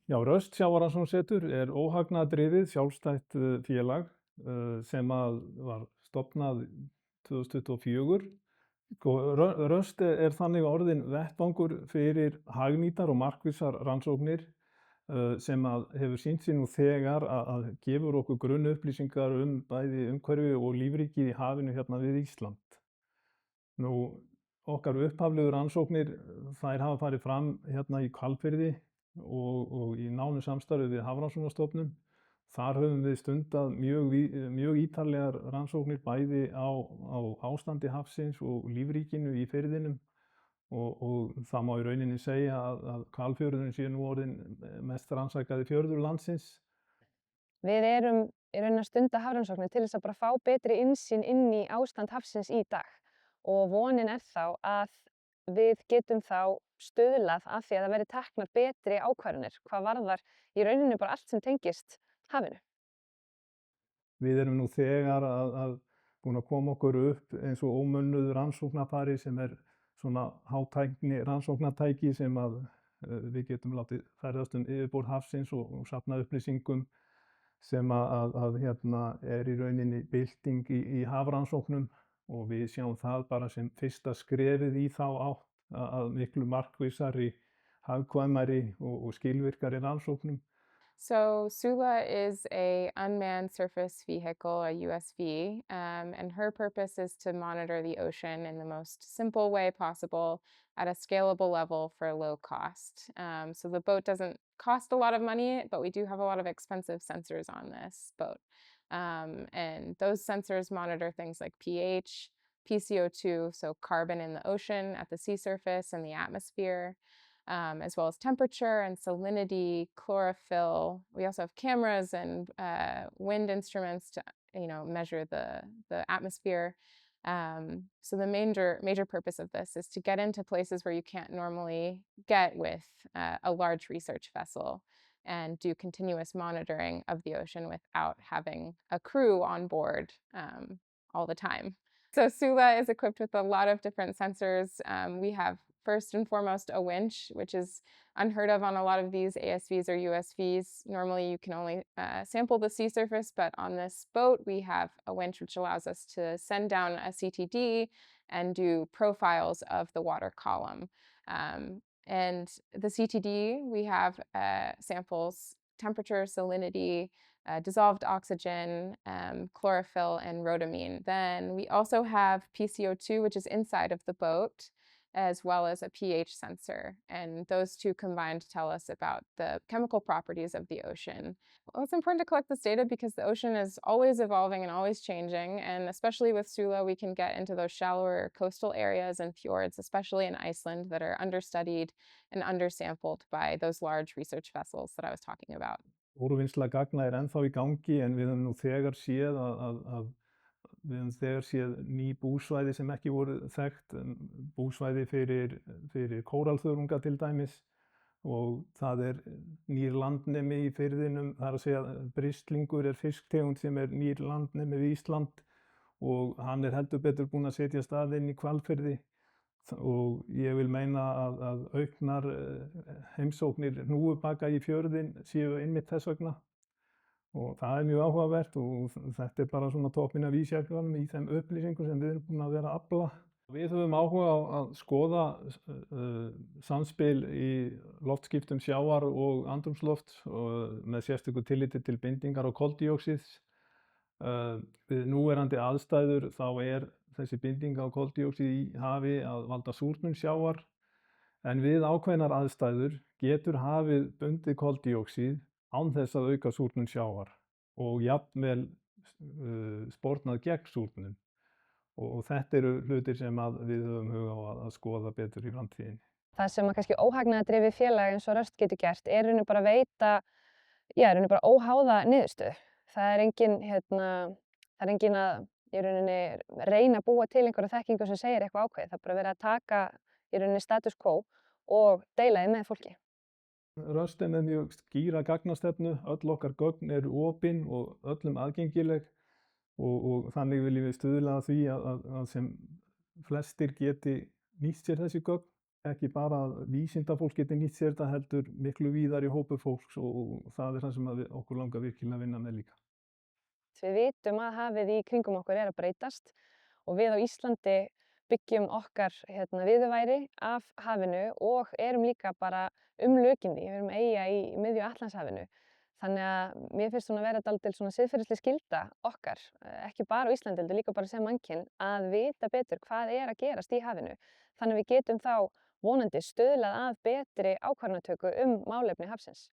Já, Röst sjávarrannsóknasetur er óhagnaðardrifið sjálfstætt félag sem að var stofnað 2024. Sko, Röst er þannig orðin vettvangur fyrir hagnýtar og markvissar rannsóknir sem að hefur sýnt sig nú þegar að gefur okkur grunnupplýsingar bæði umhverfi og lífríkið í hafinu hérna við Ísland. Nú, okkar upphaflegu rannsóknir, þær hafa farið fram hérna í Hvalfirði og í nánu samstarfi við Hafrannsóknastofnun. Þar höfum við stundað mjög ítarlegar rannsóknir bæði á ástandi hafsins og lífríkinu í firðinum og það má í rauninni segja að Hvalfjörðurinn sé nú orðinn mest rannsakaði fjörður landsins. Við erum í rauninni að stunda hafrannsóknir til þess að bara fá betri innsýn inn í ástand hafsins í dag og vonin er þá að við getum þá stuðlað að því að það verði teknar betri ákvarðanir hvað varðar í rauninni bara allt sem tengist hafinu. Við erum nú þegar búin að koma okkur upp eins og ómönnuð rannsóknarfari sem er svona hátækni rannsóknartæki sem að við getum látið ferðast yfirborð hafsins og safna upplýsingum sem hérna er í rauninni bylting í hafrannsóknum og við sjáum það bara sem fyrsta skrefið í þá átt að miklu markvissari, hagkvæmari og skilvirkari rannsóknum. So SULA is a unmanned surface vehicle, a USV, and her purpose is to monitor the ocean in the most simple way possible at a scalable level for low cost. So the boat doesn't cost a lot of money, but we do have a lot of expensive sensors on this boat. And those sensors monitor things like pH, PCO2, so carbon in the ocean, at the sea surface, and the atmosphere. As well as temperature and salinity, chlorophyll. We also have cameras and wind instruments to, measure the atmosphere. So the major purpose of this is to get into places where you can't normally get with a large research vessel and do continuous monitoring of the ocean without having a crew on board all the time. So SULA is equipped with a lot of different sensors. We have first and foremost a winch, which is unheard of on a lot of these ASVs or USVs. Normally you can only sample the sea surface, but on this boat we have a winch which allows us to send down a CTD and do profiles of the water column. And the CTD, we have samples temperature, salinity, dissolved oxygen, chlorophyll, and rhodamine. Then we also have PCO2, which is inside of the boat, as well as a pH sensor. And those two combined tell us about the chemical properties of the ocean. Well, it's important to collect this data because the ocean is always evolving and always changing. And especially with SULA, we can get into those shallower coastal areas and fjords, especially in Iceland, that are understudied and undersampled by those large research vessels that I was talking about. Úrvinnsla gagna er ennþá í gangi en við höfum nú þegar séð við höfum þegar séð ný búsvæði sem ekki voru þekkt, búsvæði fyrir kóralþörunga til dæmis og það er nýr landnemi í firðinum, það er að segja bristlingur er fisktegund sem er nýr landnemi við Ísland og hann er heldur betur búinn að setja stað inn í Hvalfirði og ég vil meina að auknar heimsóknir hnúfubaka í fjörðinn séu einmitt þess vegna. Og það er mjög áhugavert og þetta er bara svona toppinn af ísjakanum í þeim upplýsingum sem við erum búin að vera að afla. Við höfum áhuga á að skoða samspil í loftskiptum sjávar og andrúmslofts með sérstöku tilliti til bindingar og koldíoxíðs. Við núverandi aðstæður þá er þessi binding á koldíoxíð í hafi að valda súrnun sjávar en við ákveðnar aðstæður getur hafið bundið koldíoxíð án þess að auka súrnun sjávar og jafnvel spornað gegn súrnun og þetta eru hlutir sem við höfum huga á að skoða betur í framtíðinni. Það sem að kannski óhagnaðardrifið félag eins og Röst getur gert er rauninni bara að veita, rauninni bara óháða niðurstöðu. Það er engin að í rauninni reyna að búa til einhverja þekkingu sem segir eitthvað ákveðið. Það er bara verið að taka í rauninni status quo og deila því með fólki. Röst er með mjög skýra gagnastefnu, öll okkar gögn eru opin og öllum aðgengileg og þannig viljum við stuðla að því að sem flestir geti nýtt sér þessi gögn. ekki bara að vísindafólk geti nýtt sér þetta heldur miklu víðari hópur fólks og það það sem okkur langar virkilega að vinna með líka. Við vitum að hafið í kringum okkur að breytast og við á Íslandi byggjum okkar viðurværi af hafinu og erum líka bara umlukin því. Við erum eyja í miðju Atlantshafinu. Þannig að mér finnst svona vera dálítil svona siðferðisleg skylda okkar, ekki bara á Íslandi heldur líka bara sem mannkyn, að vita betur hvað að gerast í hafinu. Þannig að við getum þá vonandi stuðlað að betri ákvarðanatöku málefni hafsins.